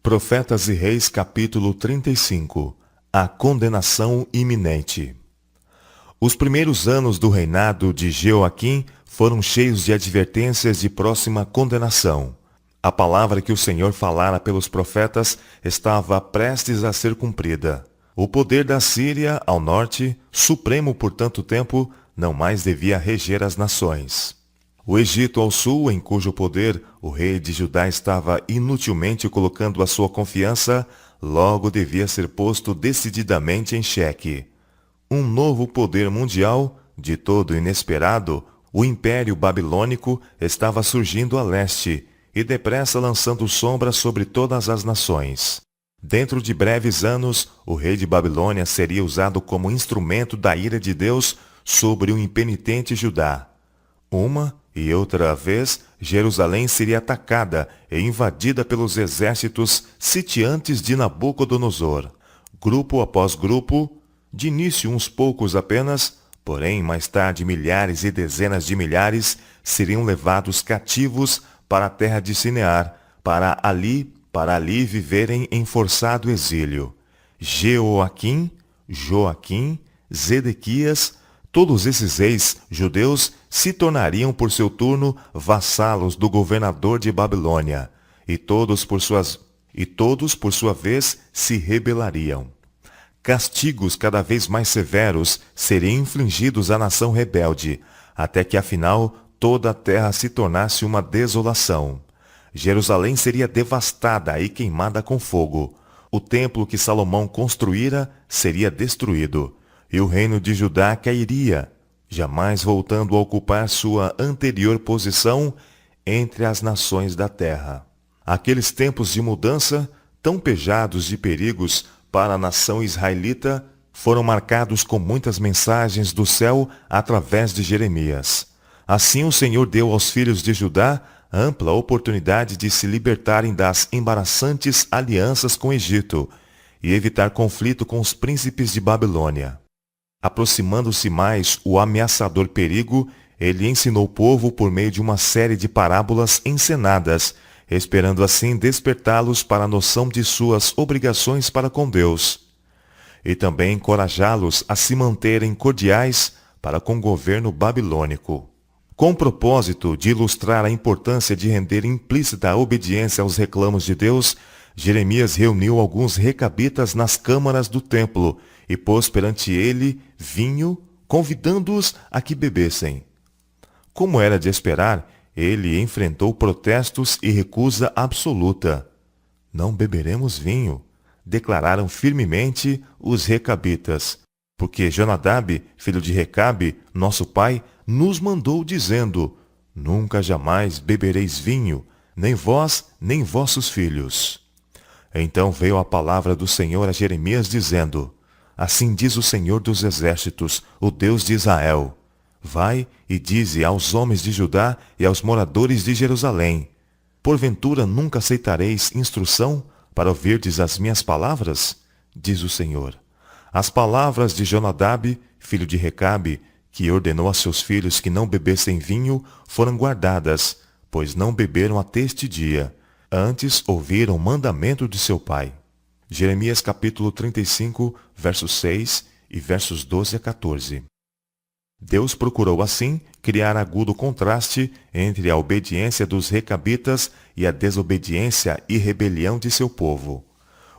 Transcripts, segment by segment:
Profetas e Reis, capítulo 35. A condenação iminente. Os primeiros anos do reinado de Jeoaquim foram cheios de advertências de próxima condenação. A palavra que o Senhor falara pelos profetas estava prestes a ser cumprida. O poder da Síria, ao norte, supremo por tanto tempo, não mais devia reger as nações. O Egito ao sul, em cujo poder o rei de Judá estava inutilmente colocando a sua confiança, logo devia ser posto decididamente em xeque. Um novo poder mundial, de todo inesperado, o Império Babilônico, estava surgindo a leste e depressa lançando sombra sobre todas as nações. Dentro de breves anos, o rei de Babilônia seria usado como instrumento da ira de Deus sobre o impenitente Judá. Uma e outra vez, Jerusalém seria atacada e invadida pelos exércitos sitiantes de Nabucodonosor. Grupo após grupo, de início uns poucos apenas, porém mais tarde milhares e dezenas de milhares seriam levados cativos para a terra de Sinear, para ali viverem em forçado exílio. Jeoaquim, Joaquim, Zedequias, todos esses reis judeus se tornariam por seu turno vassalos do governador de Babilônia, e todos por sua vez se rebelariam. Castigos cada vez mais severos seriam infligidos à nação rebelde, até que afinal toda a terra se tornasse uma desolação. Jerusalém seria devastada e queimada com fogo. O templo que Salomão construíra seria destruído, e o reino de Judá cairia, jamais voltando a ocupar sua anterior posição entre as nações da terra. Aqueles tempos de mudança, tão pejados de perigos para a nação israelita, foram marcados com muitas mensagens do céu através de Jeremias. Assim o Senhor deu aos filhos de Judá ampla oportunidade de se libertarem das embaraçantes alianças com o Egito e evitar conflito com os príncipes de Babilônia. Aproximando-se mais o ameaçador perigo, ele ensinou o povo por meio de uma série de parábolas encenadas, esperando assim despertá-los para a noção de suas obrigações para com Deus, e também encorajá-los a se manterem cordiais para com o governo babilônico. Com o propósito de ilustrar a importância de render implícita obediência aos reclamos de Deus, Jeremias reuniu alguns recabitas nas câmaras do templo e pôs perante ele vinho, convidando-os a que bebessem. Como era de esperar, ele enfrentou protestos e recusa absoluta. Não beberemos vinho, declararam firmemente os recabitas, porque Jonadab, filho de Recabe, nosso pai, nos mandou dizendo: nunca jamais bebereis vinho, nem vós, nem vossos filhos. Então veio a palavra do Senhor a Jeremias dizendo: assim diz o Senhor dos Exércitos, o Deus de Israel: vai e dize aos homens de Judá e aos moradores de Jerusalém: porventura nunca aceitareis instrução para ouvirdes as minhas palavras? Diz o Senhor. As palavras de Jonadab, filho de Recabe, que ordenou a seus filhos que não bebessem vinho, foram guardadas, pois não beberam até este dia. Antes ouviram o mandamento de seu pai. Jeremias capítulo 35, versos 6 e versos 12 a 14. Deus procurou assim criar agudo contraste entre a obediência dos recabitas e a desobediência e rebelião de seu povo.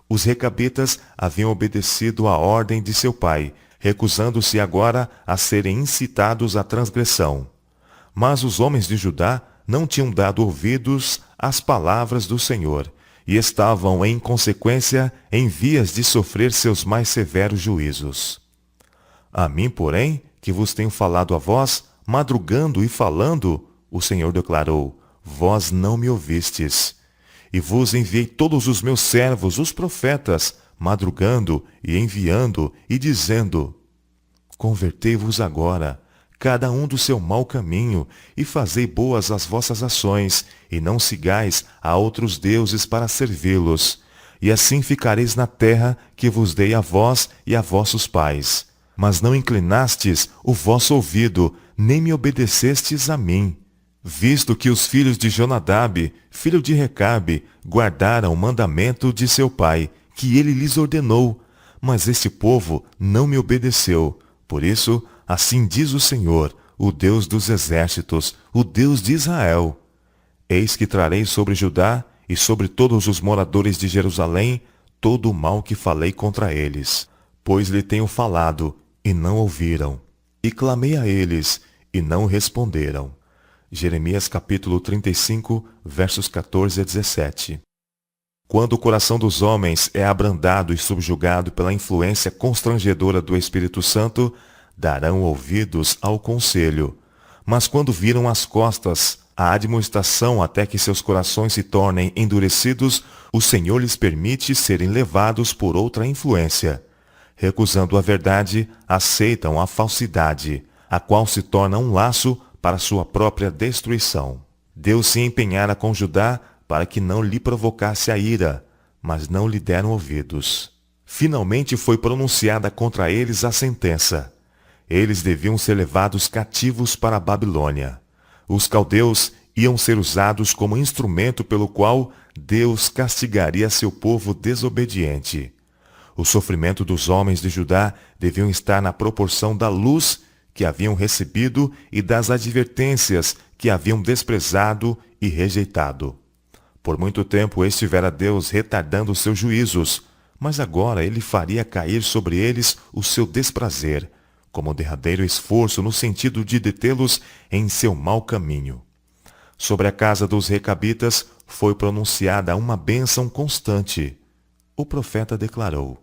Os recabitas haviam obedecido à ordem de seu pai, recusando-se agora a serem incitados à transgressão. Mas os homens de Judá não tinham dado ouvidos às palavras do Senhor, e estavam, em consequência, em vias de sofrer seus mais severos juízos. A mim, porém, que vos tenho falado a vós, madrugando e falando, o Senhor declarou: vós não me ouvistes. E vos enviei todos os meus servos, os profetas, madrugando e enviando e dizendo: convertei-vos agora, cada um do seu mau caminho, e fazei boas as vossas ações, e não sigais a outros deuses para servi-los. E assim ficareis na terra que vos dei a vós e a vossos pais. Mas não inclinastes o vosso ouvido, nem me obedecestes a mim. visto que os filhos de Jonadab, filho de Recabe, guardaram o mandamento de seu pai, que ele lhes ordenou, mas este povo não me obedeceu. Por isso, assim diz o Senhor, o Deus dos exércitos, o Deus de Israel: eis que trarei sobre Judá e sobre todos os moradores de Jerusalém todo o mal que falei contra eles, pois lhe tenho falado, e não ouviram, e clamei a eles, e não responderam. Jeremias capítulo 35, versos 14 a 17. Quando o coração dos homens é abrandado e subjugado pela influência constrangedora do Espírito Santo, darão ouvidos ao conselho. Mas quando viram as costas à admoestação até que seus corações se tornem endurecidos, o Senhor lhes permite serem levados por outra influência. Recusando a verdade, aceitam a falsidade, a qual se torna um laço para sua própria destruição. Deus se empenhara com Judá para que não lhe provocasse a ira, mas não lhe deram ouvidos. Finalmente foi pronunciada contra eles a sentença. Eles deviam ser levados cativos para a Babilônia. Os caldeus iam ser usados como instrumento pelo qual Deus castigaria seu povo desobediente. O sofrimento dos homens de Judá deviam estar na proporção da luz que haviam recebido e das advertências que haviam desprezado e rejeitado. Por muito tempo estivera Deus retardando seus juízos, mas agora ele faria cair sobre eles o seu desprazer, como derradeiro esforço no sentido de detê-los em seu mau caminho. Sobre a casa dos recabitas foi pronunciada uma bênção constante. O profeta declarou: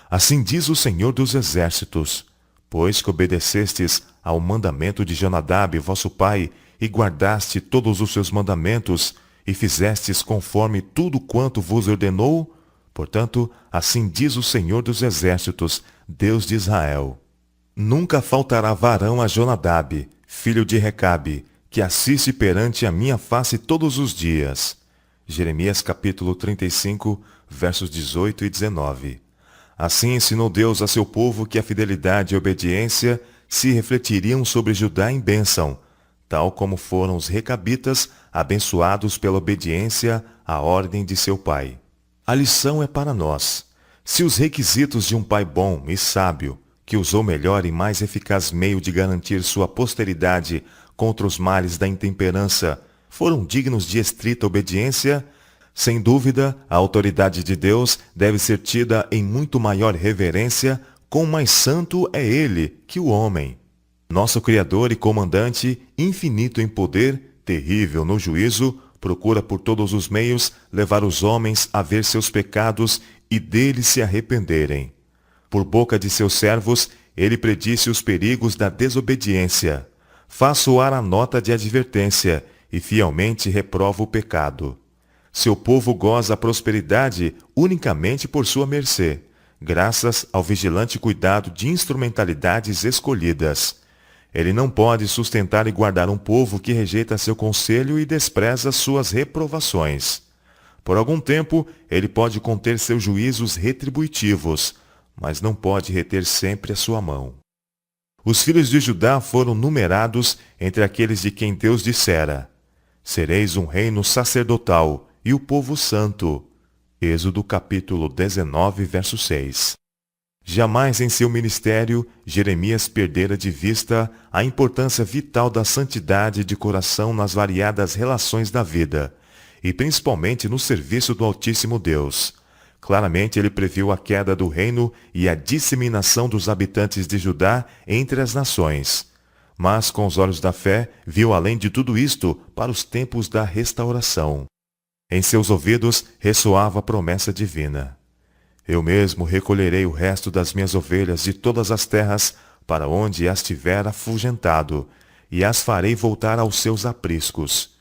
assim diz o Senhor dos exércitos: pois que obedecestes ao mandamento de Jonadab, vosso pai, e guardaste todos os seus mandamentos, e fizestes conforme tudo quanto vos ordenou, portanto, assim diz o Senhor dos exércitos, Deus de Israel: nunca faltará varão a Jonadab, filho de Recabe, que assiste perante a minha face todos os dias. Jeremias capítulo 35, versos 18 e 19. Assim ensinou Deus a seu povo que a fidelidade e a obediência se refletiriam sobre Judá em bênção, tal como foram os recabitas abençoados pela obediência à ordem de seu pai. A lição é para nós. Se os requisitos de um pai bom e sábio, que usou melhor e mais eficaz meio de garantir sua posteridade contra os males da intemperança, foram dignos de estrita obediência, sem dúvida, a autoridade de Deus deve ser tida em muito maior reverência, quão mais santo é ele que o homem. Nosso Criador e Comandante, infinito em poder, terrível no juízo, procura por todos os meios levar os homens a ver seus pecados e deles se arrependerem. Por boca de seus servos, ele predisse os perigos da desobediência. Faz soar a nota de advertência e fielmente reprova o pecado. Seu povo goza a prosperidade unicamente por sua mercê, graças ao vigilante cuidado de instrumentalidades escolhidas. Ele não pode sustentar e guardar um povo que rejeita seu conselho e despreza suas reprovações. Por algum tempo, ele pode conter seus juízos retributivos, mas não pode reter sempre a sua mão. Os filhos de Judá foram numerados entre aqueles de quem Deus dissera: sereis um reino sacerdotal e o povo santo. Êxodo capítulo 19, verso 6. Jamais em seu ministério, Jeremias perdera de vista a importância vital da santidade de coração nas variadas relações da vida, e principalmente no serviço do Altíssimo Deus. Claramente ele previu a queda do reino e a disseminação dos habitantes de Judá entre as nações. Mas com os olhos da fé, viu além de tudo isto para os tempos da restauração. Em seus ouvidos ressoava a promessa divina: eu mesmo recolherei o resto das minhas ovelhas de todas as terras para onde as tiver afugentado, e as farei voltar aos seus apriscos.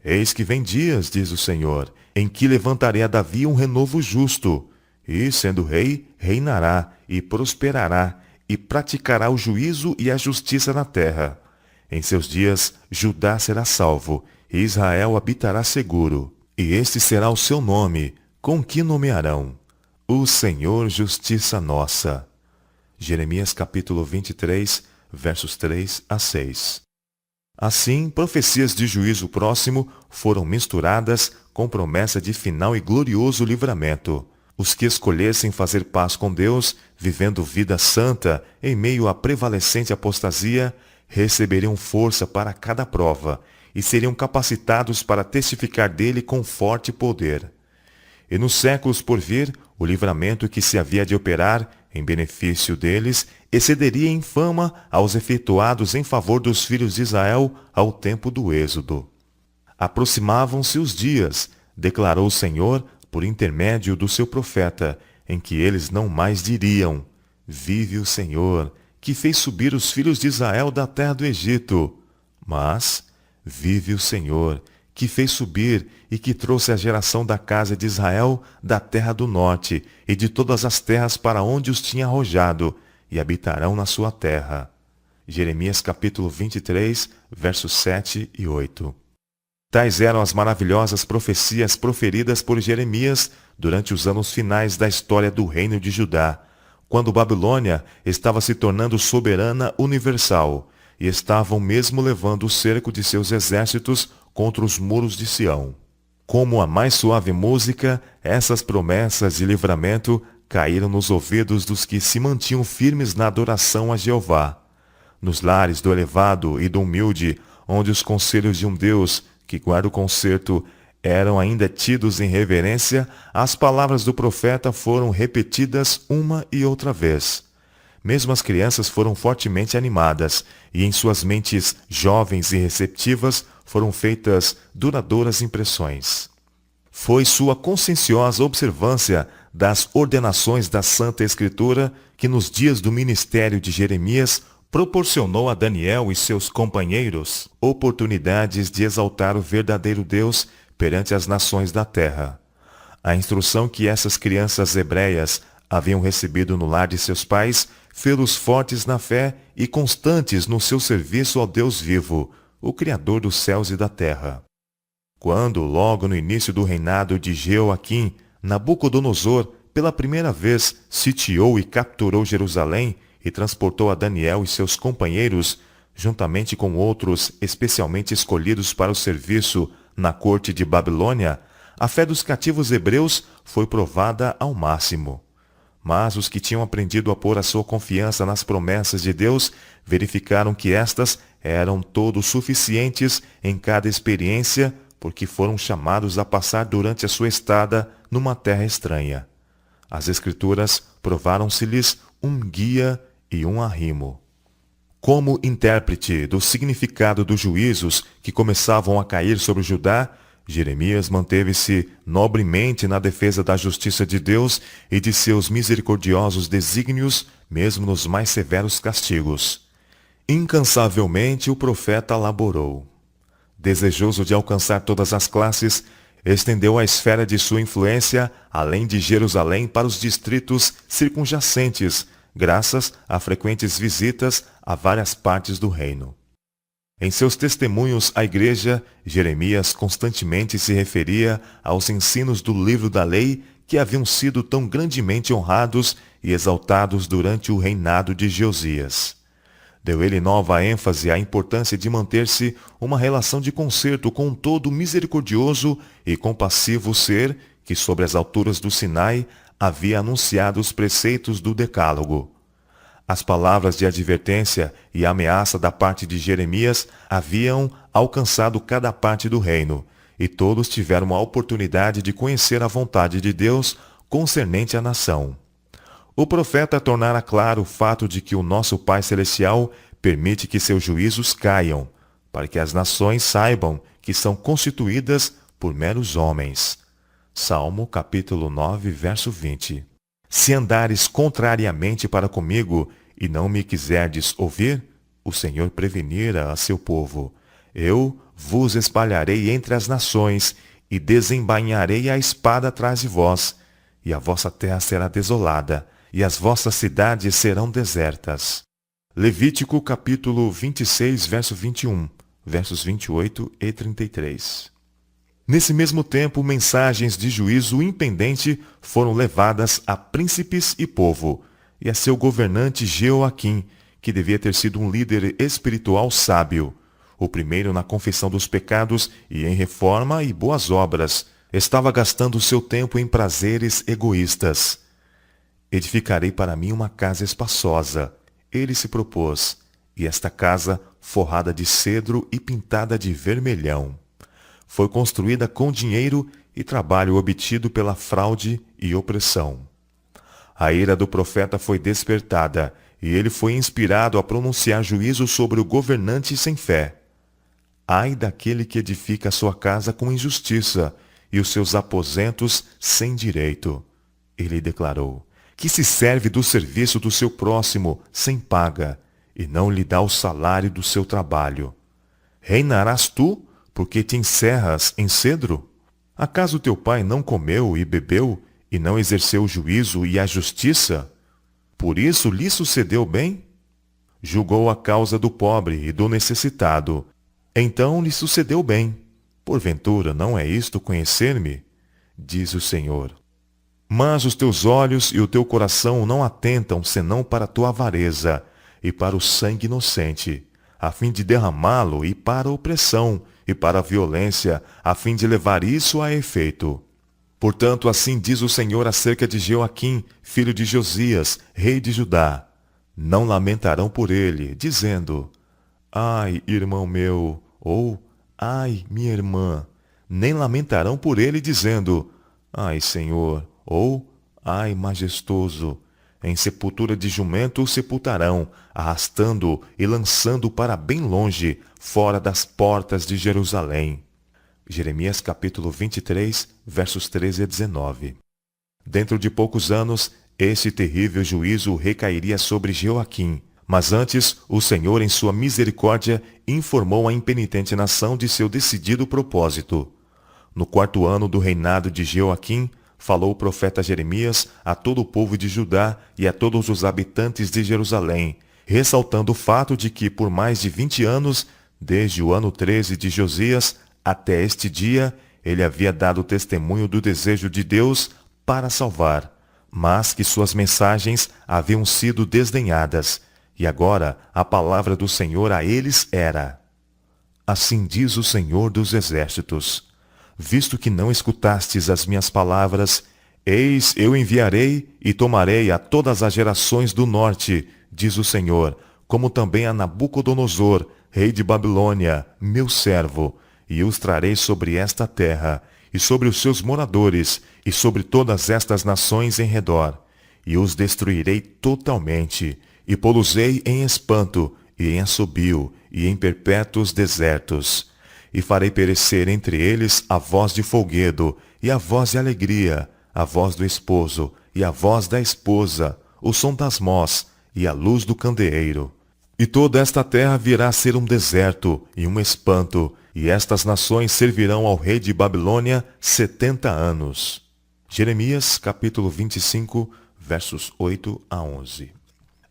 Eis que vem dias, diz o Senhor, em que levantarei a Davi um renovo justo, e, sendo rei, reinará e prosperará, e praticará o juízo e a justiça na terra. Em seus dias, Judá será salvo, e Israel habitará seguro. E este será o seu nome, com que nomearão: o Senhor Justiça Nossa. Jeremias capítulo 23, versos 3 a 6. Assim, profecias de juízo próximo foram misturadas com promessa de final e glorioso livramento. Os que escolhessem fazer paz com Deus, vivendo vida santa em meio à prevalecente apostasia, receberiam força para cada prova e seriam capacitados para testificar dele com forte poder. E nos séculos por vir, o livramento que se havia de operar em benefício deles excederia em fama aos efetuados em favor dos filhos de Israel ao tempo do Êxodo. Aproximavam-se os dias, declarou o Senhor por intermédio do seu profeta, em que eles não mais diriam: Vive o Senhor, que fez subir os filhos de Israel da terra do Egito. Mas, vive o Senhor, que fez subir e que trouxe a geração da casa de Israel da terra do norte e de todas as terras para onde os tinha arrojado, e habitarão na sua terra. Jeremias capítulo 23, versos 7 e 8. Tais eram as maravilhosas profecias proferidas por Jeremias durante os anos finais da história do reino de Judá, quando Babilônia estava se tornando soberana universal, e estavam mesmo levando o cerco de seus exércitos contra os muros de Sião. Como a mais suave música, essas promessas de livramento caíram nos ouvidos dos que se mantinham firmes na adoração a Jeová. Nos lares do elevado e do humilde, onde os conselhos de um Deus que guarda o concerto eram ainda tidos em reverência, as palavras do profeta foram repetidas uma e outra vez. Mesmo as crianças foram fortemente animadas, e em suas mentes jovens e receptivas foram feitas duradouras impressões. Foi sua conscienciosa observância das ordenações da Santa Escritura que nos dias do ministério de Jeremias proporcionou a Daniel e seus companheiros oportunidades de exaltar o verdadeiro Deus perante as nações da terra. A instrução que essas crianças hebreias haviam recebido no lar de seus pais fê-los fortes na fé e constantes no seu serviço ao Deus vivo, o Criador dos céus e da terra. Quando, logo no início do reinado de Jeoaquim, Nabucodonosor, pela primeira vez, sitiou e capturou Jerusalém e transportou a Daniel e seus companheiros, juntamente com outros especialmente escolhidos para o serviço na corte de Babilônia, a fé dos cativos hebreus foi provada ao máximo. Mas os que tinham aprendido a pôr a sua confiança nas promessas de Deus verificaram que estas eram todos suficientes em cada experiência, porque foram chamados a passar durante a sua estada numa terra estranha. As Escrituras provaram-se-lhes um guia e um arrimo. Como intérprete do significado dos juízos que começavam a cair sobre Judá, Jeremias manteve-se nobremente na defesa da justiça de Deus e de seus misericordiosos desígnios, mesmo nos mais severos castigos. Incansavelmente o profeta laborou. Desejoso de alcançar todas as classes, estendeu a esfera de sua influência além de Jerusalém para os distritos circunjacentes, graças a frequentes visitas a várias partes do reino. Em seus testemunhos à igreja, Jeremias constantemente se referia aos ensinos do livro da lei que haviam sido tão grandemente honrados e exaltados durante o reinado de Josias. Deu ele nova ênfase à importância de manter-se uma relação de concerto com todo o misericordioso e compassivo ser que sobre as alturas do Sinai havia anunciado os preceitos do Decálogo. As palavras de advertência e ameaça da parte de Jeremias haviam alcançado cada parte do reino, e todos tiveram a oportunidade de conhecer a vontade de Deus concernente à nação. O profeta tornara claro o fato de que o nosso Pai Celestial permite que seus juízos caiam, para que as nações saibam que são constituídas por meros homens. Salmo capítulo 9, verso 20. Se andares contrariamente para comigo e não me quiserdes ouvir, o Senhor prevenira a seu povo. Eu vos espalharei entre as nações e desembainharei a espada atrás de vós, e a vossa terra será desolada, e as vossas cidades serão desertas. Levítico capítulo 26, verso 21, versos 28 e 33. Nesse mesmo tempo, mensagens de juízo impendente foram levadas a príncipes e povo, e a seu governante Jeoaquim, que devia ter sido um líder espiritual sábio. o primeiro na confissão dos pecados e em reforma e boas obras. Estava gastando seu tempo em prazeres egoístas. Edificarei para mim uma casa espaçosa, ele se propôs, e esta casa, forrada de cedro e pintada de vermelhão, foi construída com dinheiro e trabalho obtido pela fraude e opressão. A ira do profeta foi despertada, e ele foi inspirado a pronunciar juízo sobre o governante sem fé. Ai daquele que edifica a sua casa com injustiça, e os seus aposentos sem direito. Ele declarou, que se serve do serviço do seu próximo sem paga, e não lhe dá o salário do seu trabalho. Reinarás tu, porque te encerras em cedro? Acaso teu pai não comeu e bebeu, e não exerceu o juízo e a justiça? Por isso lhe sucedeu bem? Julgou a causa do pobre e do necessitado. Então lhe sucedeu bem. Porventura não é isto conhecer-me? Diz o Senhor. Mas os teus olhos e o teu coração não atentam senão para a tua avareza e para o sangue inocente, a fim de derramá-lo, e para a opressão e para a violência, a fim de levar isso a efeito. Portanto, assim diz o Senhor acerca de Joaquim, filho de Josias, rei de Judá. Não lamentarão por ele, dizendo, ai, irmão meu, ou ai, minha irmã. Nem lamentarão por ele, dizendo, ai, Senhor, ou ai, majestoso. Em sepultura de jumento o sepultarão, arrastando-o e lançando-o para bem longe, fora das portas de Jerusalém. Jeremias capítulo 23, versos 13 a 19. Dentro de poucos anos, esse terrível juízo recairia sobre Joaquim. Mas antes, o Senhor, em sua misericórdia, informou a impenitente nação de seu decidido propósito. No 4º ano do reinado de Joaquim, falou o profeta Jeremias a todo o povo de Judá e a todos os habitantes de Jerusalém, ressaltando o fato de que, por mais de 20 anos, desde o ano 13 de Josias até este dia, ele havia dado testemunho do desejo de Deus para salvar, mas que suas mensagens haviam sido desdenhadas, e agora a palavra do Senhor a eles era: assim diz o Senhor dos Exércitos, visto que não escutastes as minhas palavras, eis eu enviarei e tomarei a todas as gerações do norte, diz o Senhor, como também a Nabucodonosor, rei de Babilônia, meu servo, e os trarei sobre esta terra, e sobre os seus moradores, e sobre todas estas nações em redor, e os destruirei totalmente, e pô-los-ei em espanto, e em assobio, e em perpétuos desertos. E farei perecer entre eles a voz de folguedo, e a voz de alegria, a voz do esposo, e a voz da esposa, o som das mós, e a luz do candeeiro. E toda esta terra virá a ser um deserto, e um espanto, e estas nações servirão ao rei de Babilônia 70 anos. Jeremias, capítulo 25, versos 8 a 11.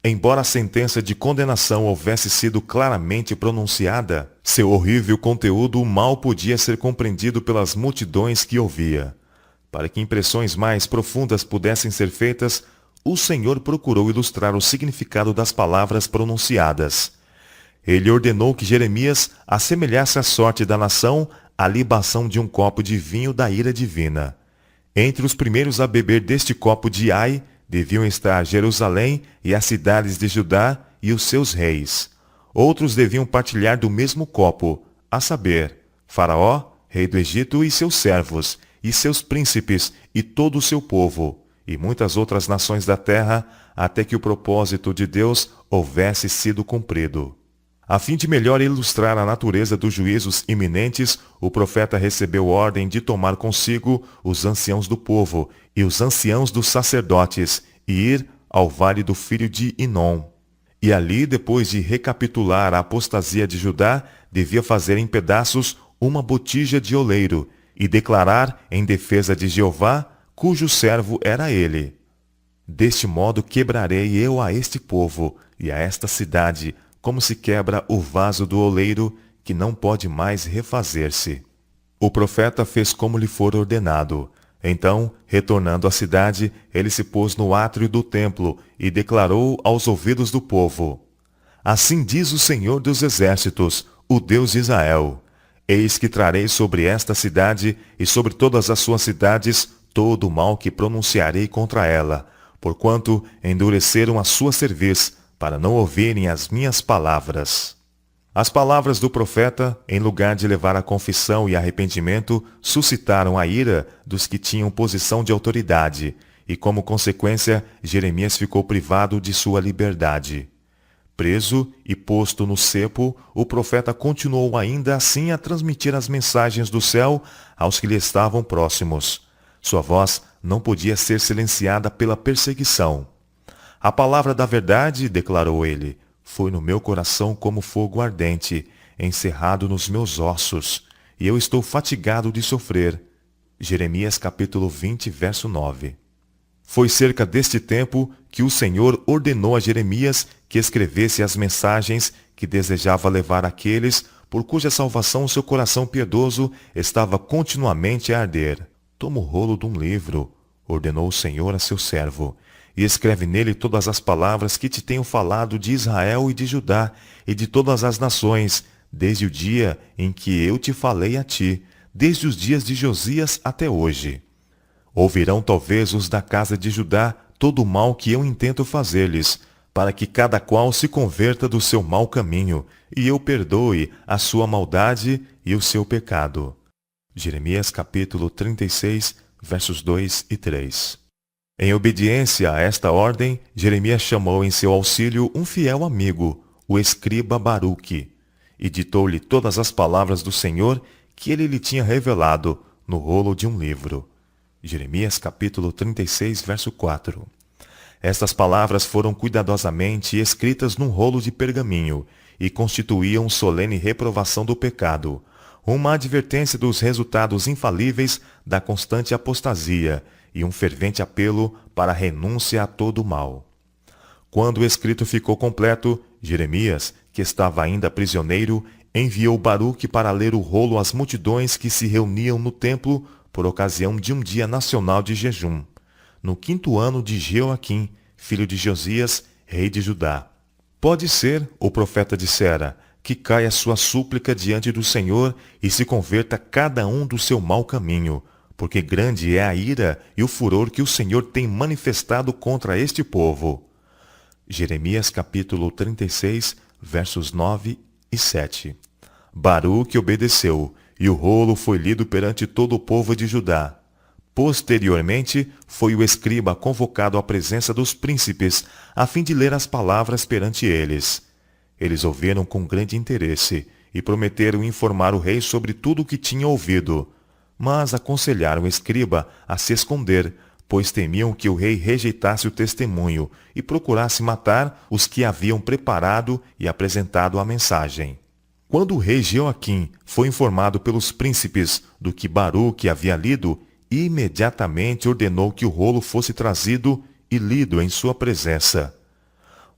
Embora a sentença de condenação houvesse sido claramente pronunciada, seu horrível conteúdo mal podia ser compreendido pelas multidões que ouvia. Para que impressões mais profundas pudessem ser feitas, o Senhor procurou ilustrar o significado das palavras pronunciadas. Ele ordenou que Jeremias assemelhasse a sorte da nação à libação de um copo de vinho da ira divina. Entre os primeiros a beber deste copo de ai, deviam estar Jerusalém e as cidades de Judá e os seus reis. Outros deviam partilhar do mesmo copo, a saber, Faraó, rei do Egito, e seus servos, e seus príncipes, e todo o seu povo, e muitas outras nações da terra, até que o propósito de Deus houvesse sido cumprido. A fim de melhor ilustrar a natureza dos juízos iminentes, o profeta recebeu ordem de tomar consigo os anciãos do povo e os anciãos dos sacerdotes e ir ao vale do filho de Inom. E ali, depois de recapitular a apostasia de Judá, devia fazer em pedaços uma botija de oleiro e declarar em defesa de Jeová, cujo servo era ele. Deste modo quebrarei eu a este povo e a esta cidade, como se quebra o vaso do oleiro, que não pode mais refazer-se. O profeta fez como lhe for ordenado. Então, retornando à cidade, ele se pôs no átrio do templo e declarou aos ouvidos do povo: assim diz o Senhor dos Exércitos, o Deus de Israel. Eis que trarei sobre esta cidade e sobre todas as suas cidades todo o mal que pronunciarei contra ela, porquanto endureceram a sua cerviz, para não ouvirem as minhas palavras. As palavras do profeta, em lugar de levar a confissão e arrependimento, suscitaram a ira dos que tinham posição de autoridade, e como consequência, Jeremias ficou privado de sua liberdade. Preso e posto no cepo, o profeta continuou ainda assim a transmitir as mensagens do céu aos que lhe estavam próximos. Sua voz não podia ser silenciada pela perseguição. A palavra da verdade, declarou ele, foi no meu coração como fogo ardente, encerrado nos meus ossos, e eu estou fatigado de sofrer. Jeremias capítulo 20, verso 9. Foi cerca deste tempo que o Senhor ordenou a Jeremias que escrevesse as mensagens que desejava levar àqueles por cuja salvação seu coração piedoso estava continuamente a arder. Toma o rolo de um livro, ordenou o Senhor a seu servo, e escreve nele todas as palavras que te tenho falado de Israel e de Judá e de todas as nações, desde o dia em que eu te falei a ti, desde os dias de Josias até hoje. Ouvirão talvez os da casa de Judá todo o mal que eu intento fazer-lhes, para que cada qual se converta do seu mau caminho, e eu perdoe a sua maldade e o seu pecado. Jeremias capítulo 36, versos 2 e 3. Em obediência a esta ordem, Jeremias chamou em seu auxílio um fiel amigo, o escriba Baruque, e ditou-lhe todas as palavras do Senhor que ele lhe tinha revelado no rolo de um livro. Jeremias capítulo 36, verso 4. Estas palavras foram cuidadosamente escritas num rolo de pergaminho e constituíam solene reprovação do pecado, uma advertência dos resultados infalíveis da constante apostasia e um fervente apelo para a renúncia a todo o mal. Quando o escrito ficou completo, Jeremias, que estava ainda prisioneiro, enviou Baruque para ler o rolo às multidões que se reuniam no templo por ocasião de um dia nacional de jejum, no 5º ano de Jeoaquim, filho de Josias, rei de Judá. Pode ser, o profeta dissera, que caia sua súplica diante do Senhor e se converta cada um do seu mau caminho, porque grande é a ira e o furor que o Senhor tem manifestado contra este povo. Jeremias capítulo 36, versos 9 e 7. Baruque obedeceu, e o rolo foi lido perante todo o povo de Judá. Posteriormente, foi o escriba convocado à presença dos príncipes, a fim de ler as palavras perante eles. Eles ouviram com grande interesse, e prometeram informar o rei sobre tudo o que tinham ouvido. Mas aconselharam o escriba a se esconder, pois temiam que o rei rejeitasse o testemunho e procurasse matar os que haviam preparado e apresentado a mensagem. Quando o rei Jeoaquim foi informado pelos príncipes do que Baruque havia lido, imediatamente ordenou que o rolo fosse trazido e lido em sua presença.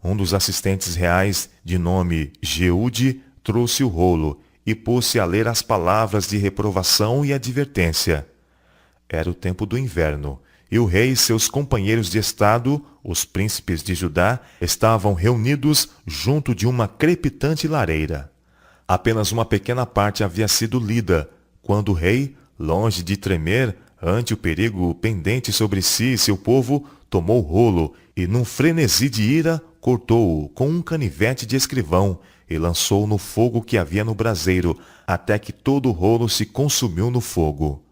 Um dos assistentes reais, de nome Jeude, trouxe o rolo e pôs-se a ler as palavras de reprovação e advertência. Era o tempo do inverno, e o rei e seus companheiros de estado, os príncipes de Judá, estavam reunidos junto de uma crepitante lareira. Apenas uma pequena parte havia sido lida, quando o rei, longe de tremer ante o perigo pendente sobre si e seu povo, tomou o rolo e, num frenesi de ira, cortou-o com um canivete de escrivão e lançou-o no fogo que havia no braseiro, até que todo o rolo se consumiu no fogo.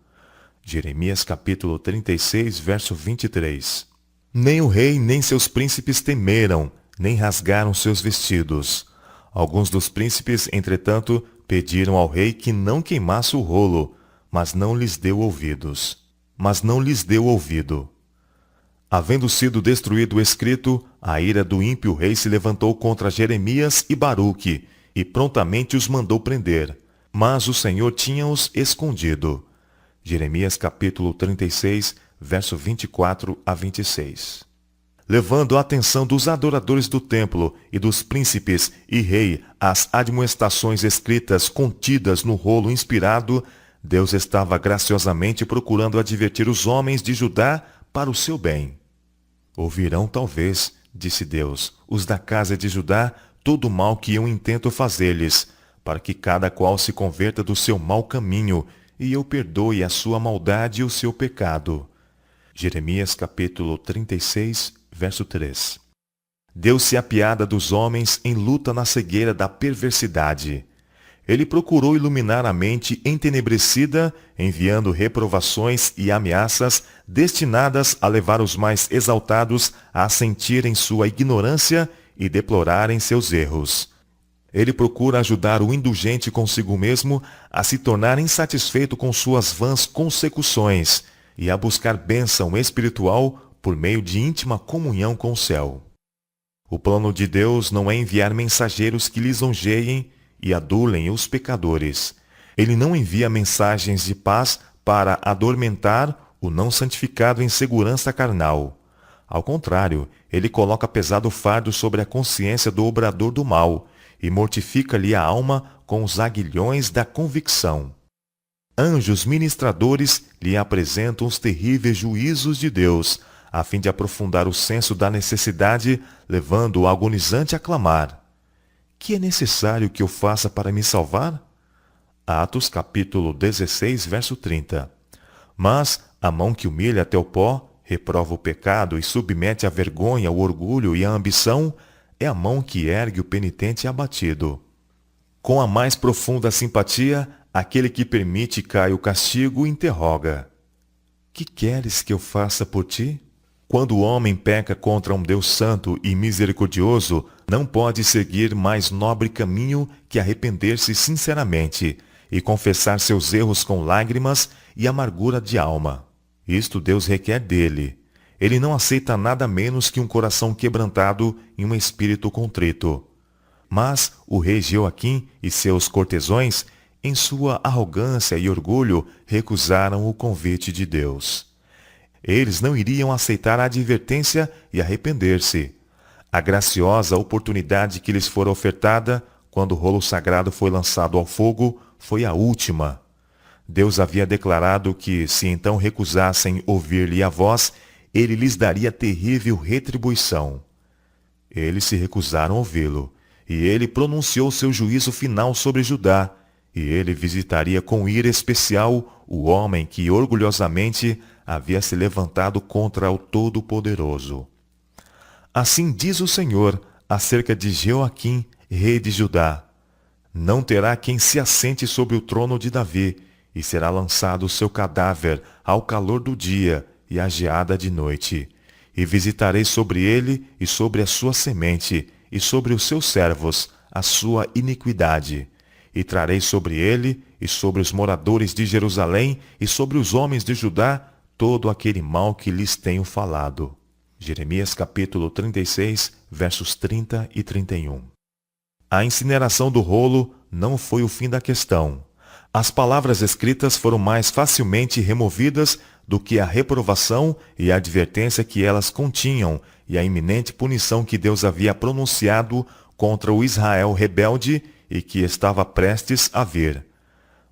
Jeremias capítulo 36, verso 23. Nem o rei nem seus príncipes temeram, nem rasgaram seus vestidos. Alguns dos príncipes, entretanto, pediram ao rei que não queimasse o rolo, mas não lhes deu ouvido. Havendo sido destruído o escrito, a ira do ímpio rei se levantou contra Jeremias e Baruque, e prontamente os mandou prender. Mas o Senhor tinha-os escondido. Jeremias capítulo 36, verso 24 a 26. Levando a atenção dos adoradores do templo e dos príncipes e rei às admoestações escritas contidas no rolo inspirado, Deus estava graciosamente procurando advertir os homens de Judá para o seu bem. Ouvirão talvez, disse Deus, os da casa de Judá, todo o mal que eu intento fazer-lhes, para que cada qual se converta do seu mau caminho, e eu perdoe a sua maldade e o seu pecado. Jeremias capítulo 36, verso 3. Deus se apiada dos homens em luta na cegueira da perversidade. Ele procurou iluminar a mente entenebrecida, enviando reprovações e ameaças destinadas a levar os mais exaltados a sentirem sua ignorância e deplorarem seus erros. Ele procura ajudar o indulgente consigo mesmo a se tornar insatisfeito com suas vãs consecuções e a buscar bênção espiritual por meio de íntima comunhão com o céu. O plano de Deus não é enviar mensageiros que lisonjeiem e adulem os pecadores. Ele não envia mensagens de paz para adormentar o não santificado em segurança carnal. Ao contrário, ele coloca pesado fardo sobre a consciência do obrador do mal e mortifica-lhe a alma com os aguilhões da convicção. Anjos ministradores lhe apresentam os terríveis juízos de Deus, a fim de aprofundar o senso da necessidade, levando o agonizante a clamar: que é necessário que eu faça para me salvar? Atos capítulo 16, verso 30. Mas a mão que humilha até o pó, reprova o pecado e submete à vergonha, o orgulho e a ambição, é a mão que ergue o penitente abatido. Com a mais profunda simpatia, aquele que permite caia o castigo interroga: que queres que eu faça por ti? Quando o homem peca contra um Deus santo e misericordioso, não pode seguir mais nobre caminho que arrepender-se sinceramente e confessar seus erros com lágrimas e amargura de alma. Isto Deus requer dele. Ele não aceita nada menos que um coração quebrantado e um espírito contrito. Mas o rei Jeoaquim e seus cortesões, em sua arrogância e orgulho, recusaram o convite de Deus. Eles não iriam aceitar a advertência e arrepender-se. A graciosa oportunidade que lhes fora ofertada, quando o rolo sagrado foi lançado ao fogo, foi a última. Deus havia declarado que, se então recusassem ouvir-lhe a voz, ele lhes daria terrível retribuição. Eles se recusaram a ouvi-lo, e ele pronunciou seu juízo final sobre Judá, e ele visitaria com ira especial o homem que orgulhosamente havia se levantado contra o Todo-Poderoso. Assim diz o Senhor acerca de Jeoaquim, rei de Judá: não terá quem se assente sobre o trono de Davi, e será lançado o seu cadáver ao calor do dia e à geada de noite. E visitarei sobre ele e sobre a sua semente, e sobre os seus servos, a sua iniquidade. E trarei sobre ele, e sobre os moradores de Jerusalém, e sobre os homens de Judá, todo aquele mal que lhes tenho falado. Jeremias capítulo 36, versos 30 e 31. A incineração do rolo não foi o fim da questão. As palavras escritas foram mais facilmente removidas do que a reprovação e a advertência que elas continham e a iminente punição que Deus havia pronunciado contra o Israel rebelde e que estava prestes a vir.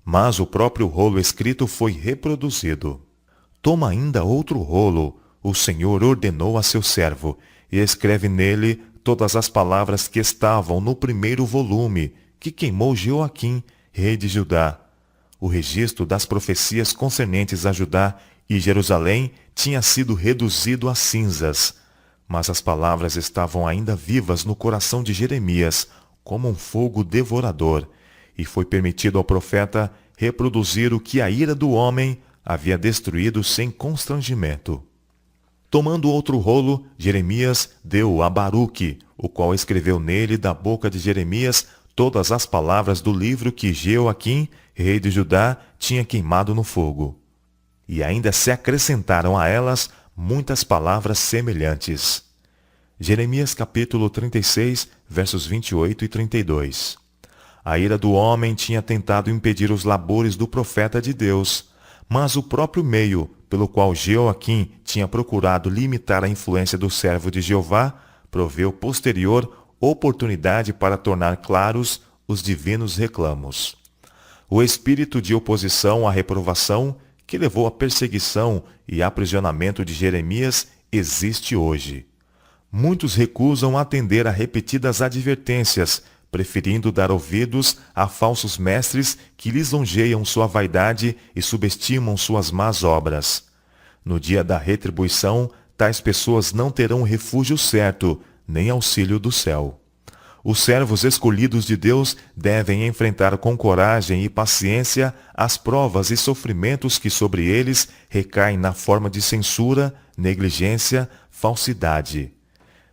Mas o próprio rolo escrito foi reproduzido. Toma ainda outro rolo, o Senhor ordenou a seu servo, e escreve nele todas as palavras que estavam no primeiro volume, que queimou Jeoaquim, rei de Judá. O registro das profecias concernentes a Judá e Jerusalém tinha sido reduzido a cinzas, mas as palavras estavam ainda vivas no coração de Jeremias, como um fogo devorador, e foi permitido ao profeta reproduzir o que a ira do homem havia destruído sem constrangimento. Tomando outro rolo, Jeremias deu a Baruque, o qual escreveu nele da boca de Jeremias todas as palavras do livro que Jeoaquim, rei de Judá, tinha queimado no fogo. E ainda se acrescentaram a elas muitas palavras semelhantes. Jeremias capítulo 36, versos 28 e 32. A ira do homem tinha tentado impedir os labores do profeta de Deus, mas o próprio meio pelo qual Jeoaquim tinha procurado limitar a influência do servo de Jeová proveu posterior oportunidade para tornar claros os divinos reclamos. O espírito de oposição à reprovação, que levou à perseguição e aprisionamento de Jeremias, existe hoje. Muitos recusam atender a repetidas advertências, preferindo dar ouvidos a falsos mestres que lisonjeiam sua vaidade e subestimam suas más obras. No dia da retribuição, tais pessoas não terão refúgio certo, nem auxílio do céu. Os servos escolhidos de Deus devem enfrentar com coragem e paciência as provas e sofrimentos que sobre eles recaem na forma de censura, negligência, falsidade.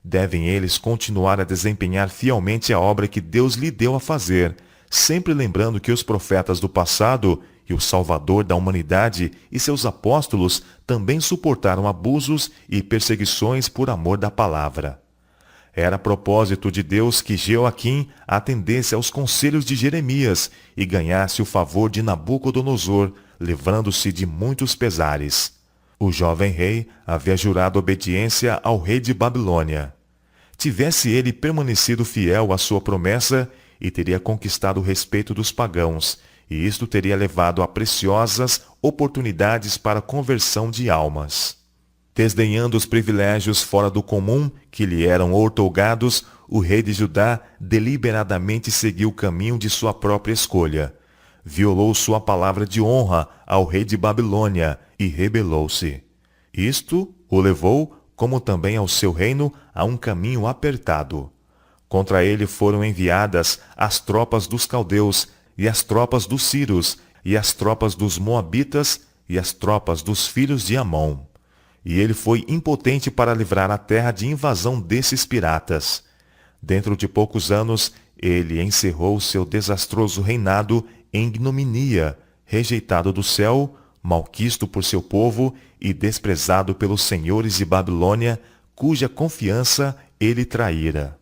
Devem eles continuar a desempenhar fielmente a obra que Deus lhe deu a fazer, sempre lembrando que os profetas do passado e o Salvador da humanidade e seus apóstolos também suportaram abusos e perseguições por amor da palavra. Era propósito de Deus que Jeoaquim atendesse aos conselhos de Jeremias e ganhasse o favor de Nabucodonosor, livrando-se de muitos pesares. O jovem rei havia jurado obediência ao rei de Babilônia. Tivesse ele permanecido fiel à sua promessa, e teria conquistado o respeito dos pagãos, e isto teria levado a preciosas oportunidades para a conversão de almas. Desdenhando os privilégios fora do comum que lhe eram outorgados, o rei de Judá deliberadamente seguiu o caminho de sua própria escolha. Violou sua palavra de honra ao rei de Babilônia e rebelou-se. Isto o levou, como também ao seu reino, a um caminho apertado. Contra ele foram enviadas as tropas dos caldeus, e as tropas dos sírios, e as tropas dos moabitas, e as tropas dos filhos de Amon. E ele foi impotente para livrar a terra de invasão desses piratas. Dentro de poucos anos, ele encerrou seu desastroso reinado em ignominia, rejeitado do céu, malquisto por seu povo e desprezado pelos senhores de Babilônia, cuja confiança ele traíra.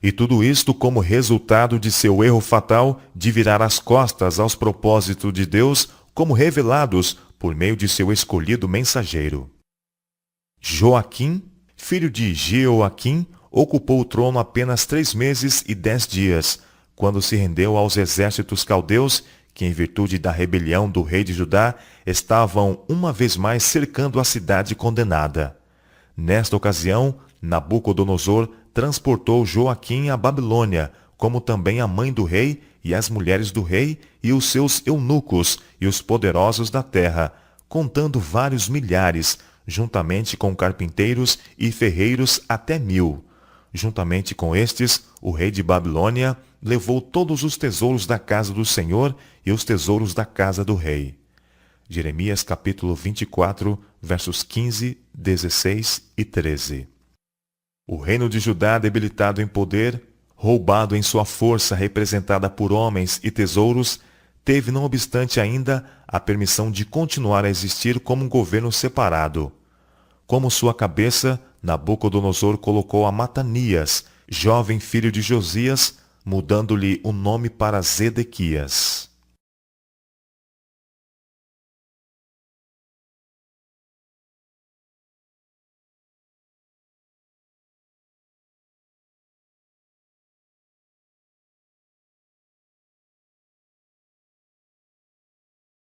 E tudo isto como resultado de seu erro fatal de virar as costas aos propósitos de Deus, como revelados por meio de seu escolhido mensageiro. Joaquim, filho de Jeoaquim, ocupou o trono apenas 3 meses e 10 dias, quando se rendeu aos exércitos caldeus, que em virtude da rebelião do rei de Judá, estavam uma vez mais cercando a cidade condenada. Nesta ocasião, Nabucodonosor transportou Joaquim à Babilônia, como também a mãe do rei e as mulheres do rei e os seus eunucos e os poderosos da terra, contando vários milhares, juntamente com carpinteiros e ferreiros até 1000. Juntamente com estes, o rei de Babilônia levou todos os tesouros da casa do Senhor e os tesouros da casa do rei. Jeremias capítulo 24, versos 15, 16 e 13. O reino de Judá, debilitado em poder, roubado em sua força representada por homens e tesouros, teve, não obstante ainda, a permissão de continuar a existir como um governo separado. Como sua cabeça, Nabucodonosor colocou a Matanias, jovem filho de Josias, mudando-lhe o nome para Zedequias.